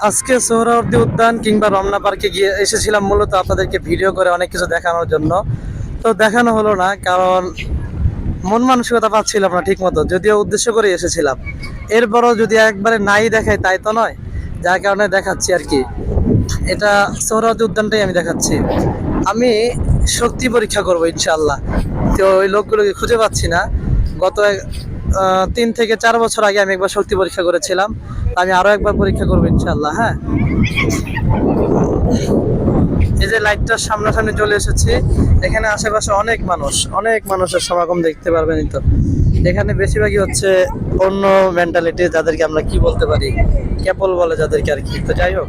আজকে সোহরাওয়ার্দী উদ্যান কিংবা রমনা পার্কে গিয়ে এসেছিলাম মূলত আপনাদেরকে ভিডিও করে অনেক কিছু দেখানোর জন্য। তো দেখানো হলো না, কারণ মন মানসিকতা পাচ্ছিলাম না ঠিক মতো, যদিও উদ্দেশ্য করে এসেছিলাম। এরপরও যদি একবারে নাই দেখাই তাই তো নয়, যার কারণে দেখাচ্ছি আর কি। এটা সোহরাওয়ার্দী উদ্যানটাই আমি দেখাচ্ছি। আমি শক্তি পরীক্ষা করব ইনশাআল্লাহ। তো ওই লোকগুলোকে খুঁজে পাচ্ছি না। গত 3 থেকে 4 বছর আগে আমি একবার শক্তি পরীক্ষা করেছিলাম। আমি আরো একবার পরীক্ষা করবো ইনশাআল্লাহ। হ্যাঁ, এই যে লাইটটার সামনাসামনি চলে এসেছি। এখানে আশেপাশে অনেক মানুষের সমাগম দেখতে পারবেন। তো এখানে বেশিরভাগই হচ্ছে অন্য মেন্টালিটি, যাদেরকে আমরা কি বলতে পারি, ক্যাপল বলে যাদেরকে আর কি। তো যাই হোক,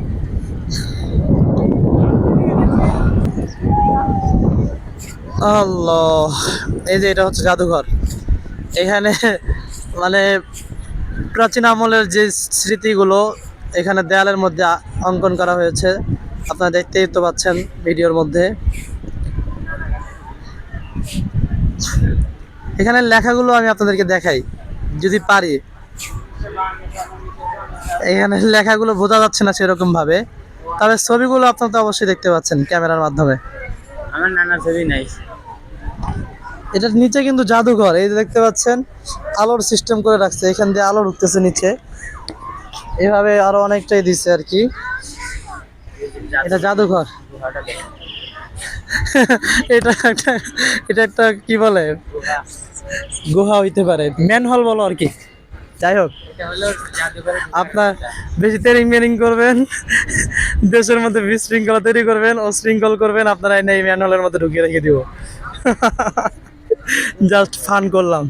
আল্লাহ, এই যে এটা হচ্ছে জাদুঘর। এখানে মানে প্রাচীন আমলের যে স্মৃতিগুলো এখানে দেয়ালের মধ্যে অঙ্কন করা হয়েছে। আপনারা দেখতেই তো পাচ্ছেন ভিডিওর মধ্যে। এখানে লেখাগুলো আমি আপনাদেরকে দেখাই যদি পারি। এখানে লেখাগুলো বোঝা যাচ্ছে না সেরকম ভাবে, তবে ছবিগুলো আপনারা তো অবশ্যই দেখতে পাচ্ছেন ক্যামেরার মাধ্যমে। আমার নানার ছবি নাই। এটার নিচে কিন্তু জাদুঘর, এই যে দেখতে পাচ্ছেন আলোর সিস্টেম করে রাখছে, এখান দিয়ে আলো ঢুকতেছে নিচে। এভাবে আরো অনেকটাই দিচ্ছে আর কি। এটা জাদুঘর। গুহাটা দেখো। এটা একটা, এটা একটা কি বলে, গুহা। গুহা হইতে পারে, ম্যানহোল বলো আর কি। যাই হোক, এটা হলো জাদুঘরের আপনার বেশি তেরিং মেরিং করবেন, দেশের মধ্যে বিশৃঙ্খলা তৈরি করবেন, অশৃঙ্খল করবেন, আপনারা এই ম্যানহোলের মধ্যে ঢুকিয়ে রেখে দিব। জাস্ট ফান করলাম।